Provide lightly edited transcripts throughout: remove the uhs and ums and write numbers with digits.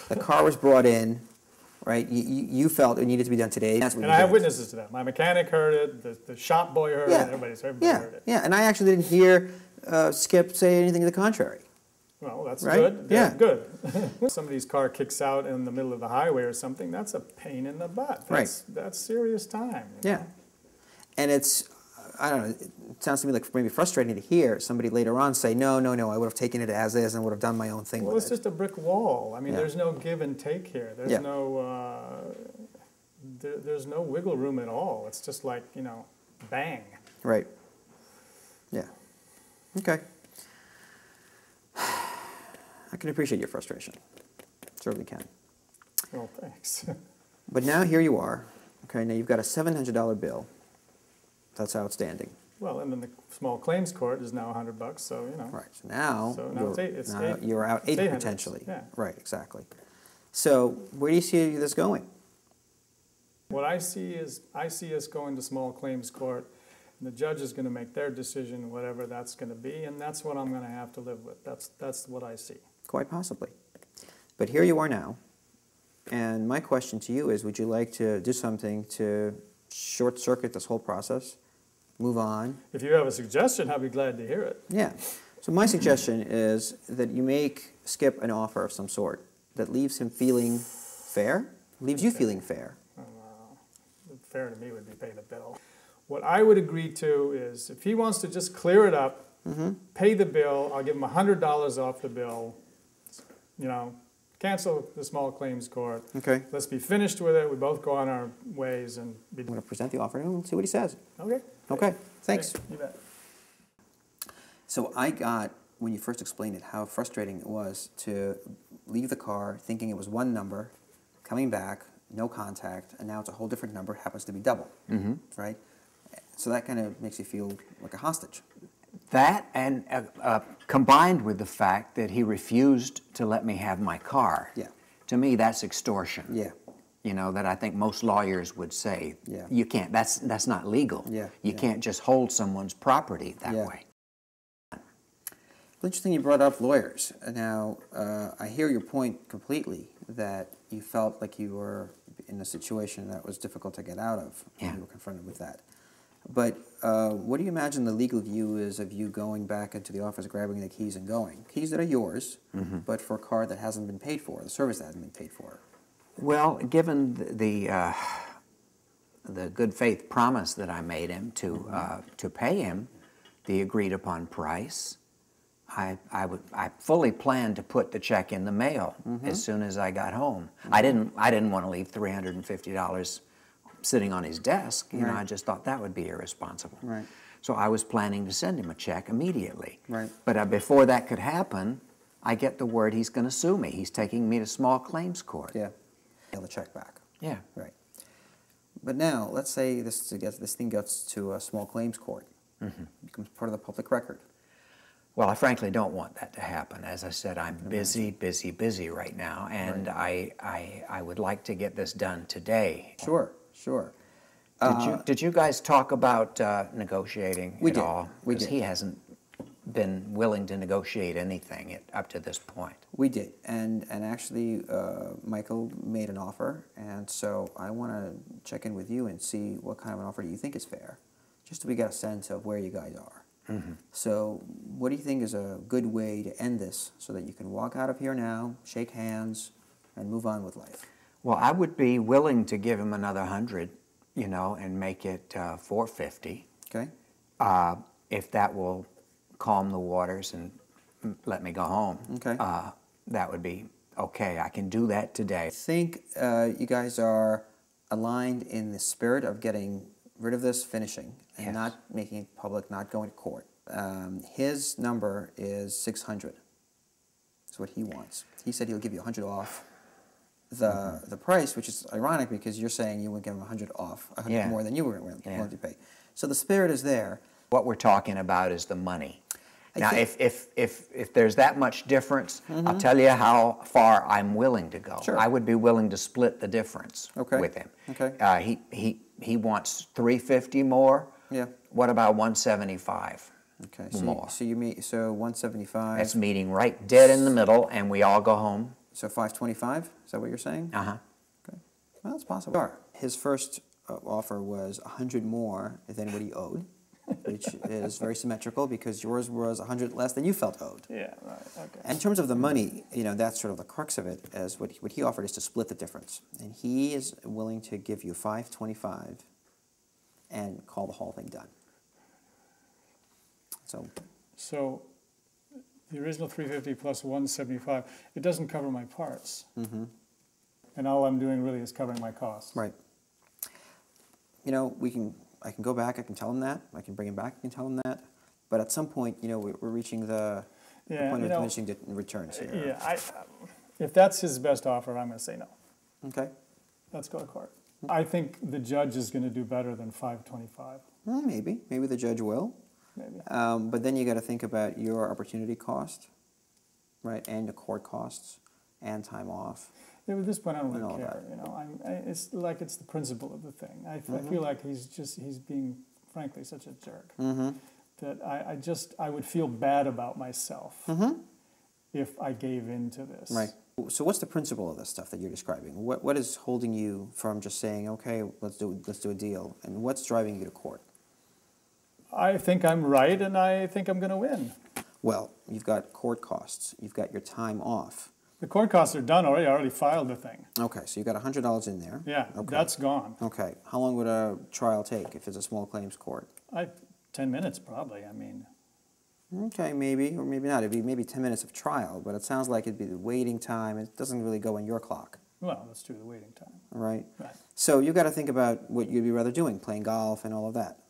The car was brought in, right? You felt it needed to be done today. That's what And I have witnesses to that. My mechanic heard it, the shop boy heard it, everybody heard it. Yeah, and I actually didn't hear Skip say anything to the contrary. Well, that's right? good. Yeah. Good. Somebody's car kicks out in the middle of the highway or something, that's a pain in the butt. That's serious time. You know? And it's, I don't know, it sounds to me like maybe frustrating to hear somebody later on say, no, I would have taken it as is and would have done my own thing with it. Well, it's just a brick wall. I mean, there's no give and take here. There's there's no wiggle room at all. It's just like, you know, bang. Right. Yeah. Okay. I can appreciate your frustration. Certainly can. Well, thanks. But now here you are. Okay, now you've got a $700 bill that's outstanding. Well, and then the small claims court is now $100, so, you know. Right. So now you're out eight potentially. Yeah. Right, exactly. So where do you see this going? What I see us going to small claims court, and the judge is going to make their decision, whatever that's going to be, and that's what I'm going to have to live with. That's what I see. Quite possibly. But here you are now, and my question to you is, would you like to do something to short-circuit this whole process, move on? If you have a suggestion, I'd be glad to hear it. Yeah. So my suggestion is that you make Skip an offer of some sort that leaves him feeling fair, leaves you feeling fair. Fair to me would be pay the bill. What I would agree to is if he wants to just clear it up, pay the bill, I'll give him $100 off the bill, you know, cancel the small claims court. Okay. Let's be finished with it. We both go on our ways and be. I'm going to present the offer to him and see what he says. Okay. Okay. Thanks. Okay, you bet. So I got, when you first explained it, how frustrating it was to leave the car thinking it was one number, coming back, no contact, and now it's a whole different number, happens to be double, right? So that kind of makes you feel like a hostage. That, and combined with the fact that he refused to let me have my car. Yeah. To me, that's extortion. Yeah. You know, that I think most lawyers would say, yeah. You can't, that's not legal. Yeah. You can't just hold someone's property that way. Well, interesting you brought up lawyers. Now, I hear your point completely, that you felt like you were in a situation that was difficult to get out of when you were confronted with that. But what do you imagine the legal view is of you going back into the office, grabbing the keys and going? Keys that are yours, but for a car that hasn't been paid for, the service that hasn't been paid for. Well, given the good faith promise that I made him to pay him the agreed upon price, I fully planned to put the check in the mail as soon as I got home. I didn't want to leave $350 sitting on his desk. You know, I just thought that would be irresponsible. Right. So I was planning to send him a check immediately. Right. But before that could happen, I get the word he's going to sue me. He's taking me to small claims court. Yeah. Mail the check back. Yeah. Right. But now, let's say this thing gets to a small claims court. Becomes part of the public record. Well, I frankly don't want that to happen. As I said, I'm busy right now, and I would like to get this done today. Sure. Did you guys talk about negotiating at all? We did. He hasn't been willing to negotiate anything up to this point. We did, and actually, Michael made an offer, and so I want to check in with you and see what kind of an offer do you think is fair, just so we get a sense of where you guys are. So what do you think is a good way to end this so that you can walk out of here now, shake hands, and move on with life? Well, I would be willing to give him another 100, you know, and make it $450. Okay. If that will calm the waters and let me go home. Okay. That would be okay. I can do that today. I think you guys are aligned in the spirit of getting rid of this, finishing, and not making it public, not going to court. His number is 600. That's what he wants. He said he'll give you 100 off the price, which is ironic because you're saying you would give him 100 off, 100 more than you were willing to pay. So the spirit is there. What we're talking about is the money. Now, if there's that much difference, I'll tell you how far I'm willing to go. Sure. I would be willing to split the difference with him. Okay. He wants $350 more. Yeah. What about $175? Okay. More. So you meet 175. That's meeting right dead in the middle, and we all go home So 525, is that what you're saying? Uh-huh. Okay. Well, that's possible. Sure. His first offer was 100 more than what he owed, which is very symmetrical because yours was 100 less than you felt owed. Yeah, right, okay. And in terms of the money, you know, that's sort of the crux of it, as what he offered is to split the difference. And he is willing to give you 525 and call the whole thing done. So the original 350 plus 175, it doesn't cover my parts. mm-hmm. And all I'm doing really is covering my costs. Right. You know, I can go back, I can tell him that, I can bring him back, I can tell him that, but at some point, you know, we're reaching the point of diminishing returns here. Yeah, if that's his best offer, I'm going to say no. Okay. Let's go to court. I think the judge is going to do better than 525. Well, maybe the judge will. Maybe. But then you got to think about your opportunity cost, right, and the court costs, and time off. Yeah, at this point, I don't really and all care. You know, it's like it's the principle of the thing. I feel like he's being, frankly, such a jerk that I would feel bad about myself if I gave in to this. Right. So what's the principle of this stuff that you're describing? What is holding you from just saying, okay, let's do a deal, and what's driving you to court? I think I'm right, and I think I'm going to win. Well, you've got court costs. You've got your time off. The court costs are done already. I already filed the thing. Okay, so you've got $100 in there. Yeah, okay. That's gone. Okay. How long would a trial take if it's a small claims court? 10 minutes probably, I mean. Okay, maybe, or maybe not. It'd be maybe 10 minutes of trial, but it sounds like it'd be the waiting time. It doesn't really go in your clock. Well, let's do the waiting time. Right? Right. So you've got to think about what you'd be rather doing, playing golf and all of that.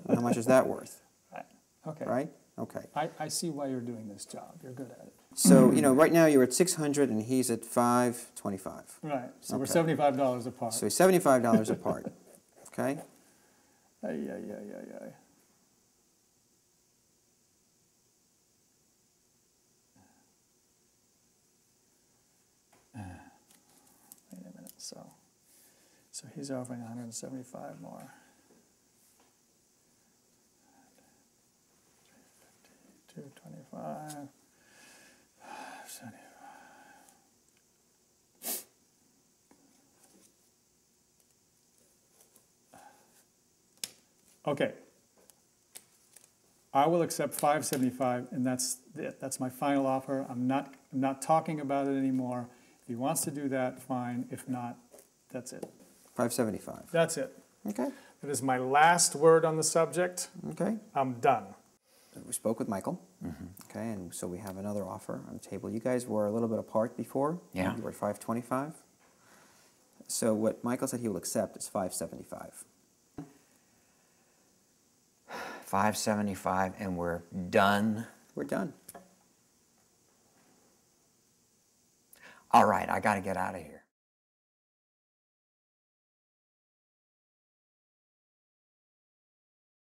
And how much is that worth? Right. Okay. Right? Okay. I see why you're doing this job. You're good at it. So, you know, right now you're at 600 and he's at 525. Right. So Okay. we're $75 apart. So $75 apart. Okay? Ay. Wait a minute. So he's offering 175 more. 225. 75. Okay. I will accept 575, and that's it. That's my final offer. I'm not talking about it anymore. If he wants to do that, fine. If not, that's it. 575. That's it. Okay. That is my last word on the subject. Okay. I'm done. We spoke with Michael. Okay, and so we have another offer on the table. You guys were a little bit apart before. Yeah. You were at 525. So what Michael said he will accept is 575. 575, and we're done. We're done. All right, I got to get out of here.